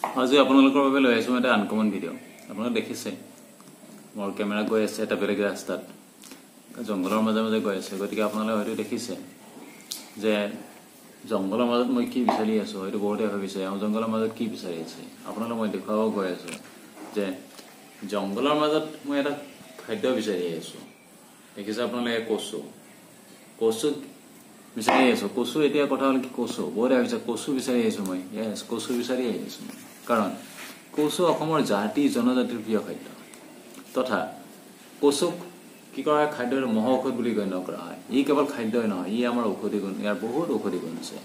আজি আপোনালোকৰ বাবে লৈ আহিছোঁ এটা আনকমন ভিডিঅ'। আপোনালোকে দেখিছে মোৰ কেমেৰা গৈ আছে এটা বেলেগ ৰাস্তাত, জংঘলৰ মাজে মাজে গৈ আছে। গতিকে আপোনালোকে হয়তো দেখিছে যে জংঘলৰ মাজত মই কি বিচাৰি আছোঁ। হয়তো বহুতে ভাবিছে জংঘলৰ মাজত কি বিচাৰি আছে। আপোনালোকক মই দেখুৱাব গৈ আছোঁ যে জংঘলৰ মাজত মই এটা খাদ্য বিচাৰি আছোঁ। দেখিছে আপোনালোকে কচু বিচাৰি আছোঁ। কচু এতিয়া কথা হ'ল কি, কচু বহুতে ভাবিছে কচু বিচাৰি আহিছোঁ মই। য়েছ, কচু বিচাৰি আহিছোঁ কাৰণ কচু অসমৰ জাতি জনজাতিৰ প্ৰিয় খাদ্য তথা কচুক কি কৰা হয়, খাদ্যৰ মহৌষধ বুলি গণ্য কৰা হয়। ই কেৱল খাদ্যই নহয়, ই আমাৰ ঔষধি গুণ, ইয়াৰ বহুত ঔষধি গুণ আছে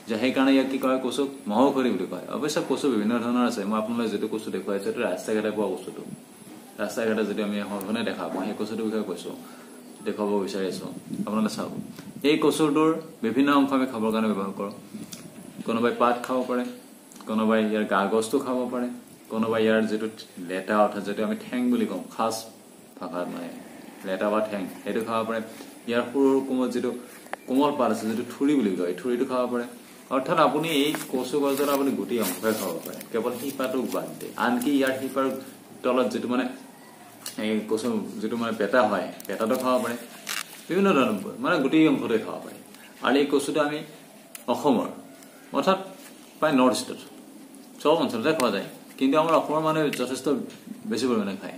যে সেইকাৰণে ইয়াক কি কয়, কচুক মহৌষধি বুলি কয়। অৱশ্যে কচু বিভিন্ন ধৰণৰ আছে। মই আপোনালোকে যিটো কচু দেখুৱাইছোঁ সেইটো ৰাস্তা ঘাটে পোৱা বস্তুটো, ৰাস্তা ঘাটে যদি আমি সঘনে দেখা পাওঁ সেই কচুটোৰ বিষয়ে কৈছোঁ, দেখুৱাব বিচাৰি আছোঁ। আপোনালোকে চাওক, এই কচুটোৰ বিভিন্ন অংশ আমি খাবৰ কাৰণে ব্যৱহাৰ কৰোঁ। কোনোবাই পাত খাব পাৰে, কোনোবাই ইয়াৰ গা গছটো খাব পাৰে, কোনোবাই ইয়াৰ যিটো লেটা অৰ্থাৎ যিটো আমি ঠেং বুলি কওঁ খাচ ভাষাত, মানে লেটা বা ঠেং, সেইটো খাব পাৰে। ইয়াৰ সৰু সৰু কোমল যিটো কোমল পাত আছে, যিটো থুৰি বুলি কয়, থুৰিটো খাব পাৰে। অৰ্থাৎ আপুনি এই কচু গছৰ আপুনি গোটেই অংশই খাব পাৰে, কেৱল শিপাটোক বাদ দিয়ে। আনকি ইয়াৰ শিপাৰ তলত যিটো মানে এই কচু যিটো মানে পেটা হয়, পেটাটো খাব পাৰে। বিভিন্ন ধৰণৰ মানে গোটেই অংশতে খাব পাৰে। আৰু এই কচুটো আমি অসমৰ অৰ্থাৎ প্ৰায় নৰ্থ ইষ্টত চব অঞ্চলতে খোৱা যায়, কিন্তু আমাৰ অসমৰ মানুহে যথেষ্ট বেছি পৰিমাণে খায়।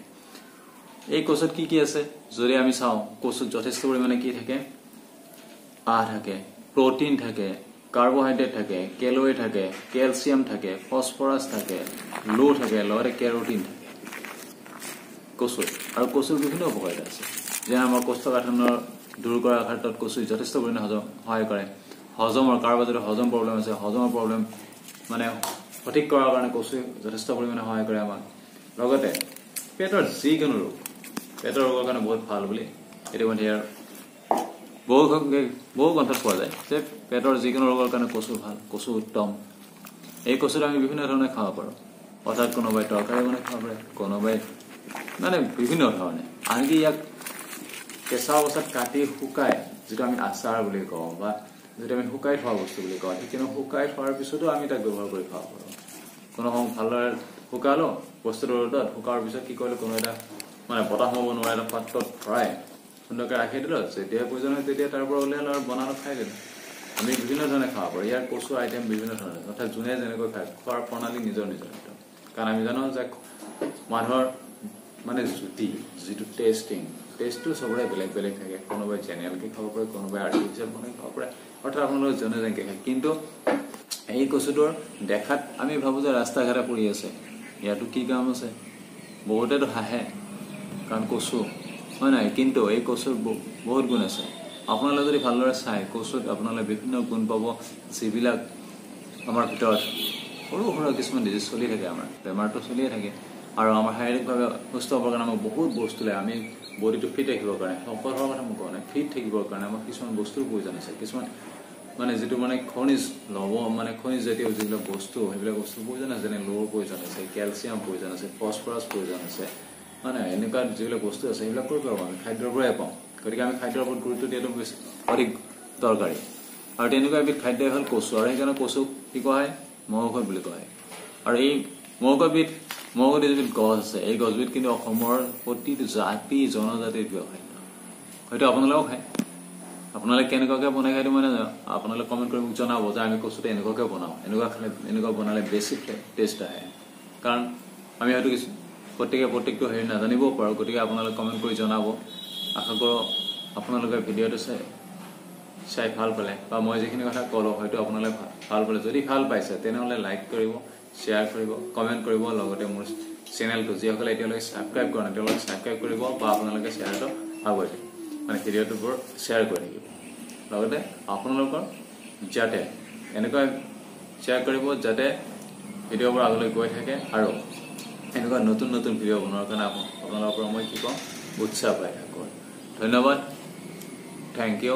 এই কচুত কি কি আছে যদি আমি চাওঁ, কচুত যথেষ্ট পৰিমাণে কি থাকে, আহ থাকে, প্ৰটিন থাকে, কাৰ্বহাইড্ৰেট থাকে, কেলৰি থাকে, কেলছিয়াম থাকে, ফছফৰাছ থাকে, লো থাকে, লগতে কেৰটিন থাকে কচুত। আৰু কচুৰ বিভিন্ন উপকাৰিতা আছে, যেনে আমাৰ কোষ্ঠকাঠিন্য দূৰ কৰাৰ ক্ষেত্ৰত কচু যথেষ্ট পৰিমাণে সহায় কৰে। হজমৰ কাৰোবাৰ যদি হজম প্ৰব্লেম আছে, হজমৰ প্ৰব্লেম মানে সঠিক কৰাৰ কাৰণে কচু যথেষ্ট পৰিমাণে সহায় কৰে আমাক। লগতে পেটৰ যিকোনো ৰোগ, পেটৰ ৰোগৰ কাৰণে বহুত ভাল বুলি ইতিমধ্যে ইয়াৰ বহু গ্ৰন্থত পোৱা যায় যে পেটৰ যিকোনো ৰোগৰ কাৰণে কচু ভাল, কচু উত্তম। এই কচুটো আমি বিভিন্ন ধৰণে খাব পাৰোঁ। অৰ্থাৎ কোনোবাই তৰকাৰী বনাই খাব পাৰে, কোনোবাই মানে বিভিন্ন ধৰণে। আনকি ইয়াক কেঁচা অৱস্থাত কাটি শুকাই, যিটো আমি আচাৰ বুলি কওঁ বা যিটো আমি শুকাই থোৱা বস্তু বুলি কওঁ, কিন্তু শুকাই থোৱাৰ পিছতো আমি তাক ব্যৱহাৰ কৰি খাব পাৰোঁ। কোনো সময় ভালদৰে শুকালো বস্তুটো ৰ'দত, শুকোৱাৰ পিছত কি কৰিলোঁ, কোনো এটা মানে বতাহ সোমাব নোৱাৰা এটা পাত্ৰত ভৰাই সুন্দৰকৈ ৰাখি দিলোঁ। যেতিয়াই প্ৰয়োজন হয় তেতিয়া তাৰ পৰা উলিয়ালো আৰু বনালোঁ, খাই দিলোঁ। আমি বিভিন্ন ধৰণে খাব পাৰোঁ। ইয়াৰ কচু আইটেম বিভিন্ন ধৰণৰ, অৰ্থাৎ যোনে যেনেকৈ খায়, খোৱাৰ প্ৰণালী নিজৰ নিজৰ একদম। কাৰণ আমি জানো যে মানুহৰ মানে জুতি যিটো টেষ্টটো চবৰে বেলেগ বেলেগ থাকে। কোনোবাই জেনেৰেলকৈ খাব পাৰে, কোনোবাই আৰ্টিফিচিয়েল বনাই খাব পাৰে, অৰ্থাৎ আপোনালোকে যোনে যেনেকৈ খায়। কিন্তু এই কচুটোৰ দেখাত আমি ভাবোঁ যে ৰাস্তা ঘাটে পৰি আছে, ইয়াতো কি কাম আছে। বহুতেতো হাঁহে কাৰণ কচু হয় নাই, কিন্তু এই কচুৰ বহুত গুণ আছে। আপোনালোকে যদি ভালদৰে চায়, কচুত আপোনালোকে বিভিন্ন গুণ পাব, যিবিলাক আমাৰ ভিতৰত সৰু সুৰা কিছুমান ডিজিজ চলি থাকে, আমাৰ বেমাৰটো চলিয়ে থাকে। আৰু আমাৰ শাৰীৰিকভাৱে সুস্থ হ'বৰ কাৰণে আমাক বহুত বস্তু লাগে। আমি বডিটো ফিট ৰাখিবৰ কাৰণে, শকত হোৱাৰ কথা মই কোৱা নাই, ফিট থাকিবৰ কাৰণে আমাক কিছুমান বস্তুৰ প্ৰয়োজন আছে। কিছুমান মানে যিটো মানে খনিজ মানে খনিজ জাতীয় যিবিলাক বস্তু, সেইবিলাক বস্তুৰ প্ৰয়োজন আছে। যেনে লোৰ প্ৰয়োজন আছে, কেলছিয়াম প্ৰয়োজন আছে, ফছফৰাছ প্ৰয়োজন আছে। মানে এনেকুৱা যিবিলাক বস্তু আছে সেইবিলাক ক'ৰ পৰা পাওঁ, আমি খাদ্যৰ পৰাই পাওঁ। গতিকে আমি খাদ্যৰ ওপৰত গুৰুত্ব দিয়াটো বেছি অধিক দৰকাৰী। আৰু তেনেকুৱা এবিধ খাদ্যই হ'ল কচু। আৰু সেইকাৰণে কচুক কি কোৱা হয়, মহৌষধ বুলি কোৱা হয়। আৰু এই মহৌষধি যিবিধ গছ আছে, এই গছবিধ কিন্তু অসমৰ প্ৰতিটো জাতি জনজাতিৰ প্ৰিয় খাদ্য। হয়তো আপোনালোকেও খায়। আপোনালোকে কেনেকুৱাকৈ বনাই খায়টো মই নাজানো। আপোনালোকে কমেণ্ট কৰি মোক জনাব যে আমি কচুটো এনেকুৱাকৈ বনাওঁ, এনেকুৱা বনালে বেছি টেষ্ট আহে। কাৰণ আমি হয়তো প্ৰত্যেকটো হেৰি নাজানিবও পাৰোঁ। গতিকে আপোনালোকে কমেণ্ট কৰি জনাব। আশা কৰোঁ আপোনালোকে ভিডিঅ'টো চাই ভাল পালে, বা মই যিখিনি কথা ক'লোঁ হয়তো আপোনালোকে ভাল পালে। যদি ভাল পাইছে তেনেহ'লে লাইক কৰিব, শ্বেয়াৰ কৰিব, কমেণ্ট কৰিব। লগতে মোৰ চেনেলটো যিসকলে এতিয়ালৈকে ছাবস্ক্ৰাইব কৰা নাই তেওঁলোকে ছাবস্ক্ৰাইব কৰিব, বা আপোনালোকে শ্বেয়াৰটো আগুৱাই থাকিব, মানে ভিডিঅ'টোবোৰ শ্বেয়াৰ কৰি থাকিব। লগতে আপোনালোকৰ যাতে এনেকুৱা শ্বেয়াৰ কৰিব যাতে ভিডিঅ'বোৰ আগলৈ গৈ থাকে, আৰু এনেকুৱা নতুন নতুন ভিডিঅ' বনোৱাৰ কাৰণে আপোনালোকৰ পৰা মই কি কওঁ, উৎসাহ পাই থাকোঁ। ধন্যবাদ, থেংক ইউ।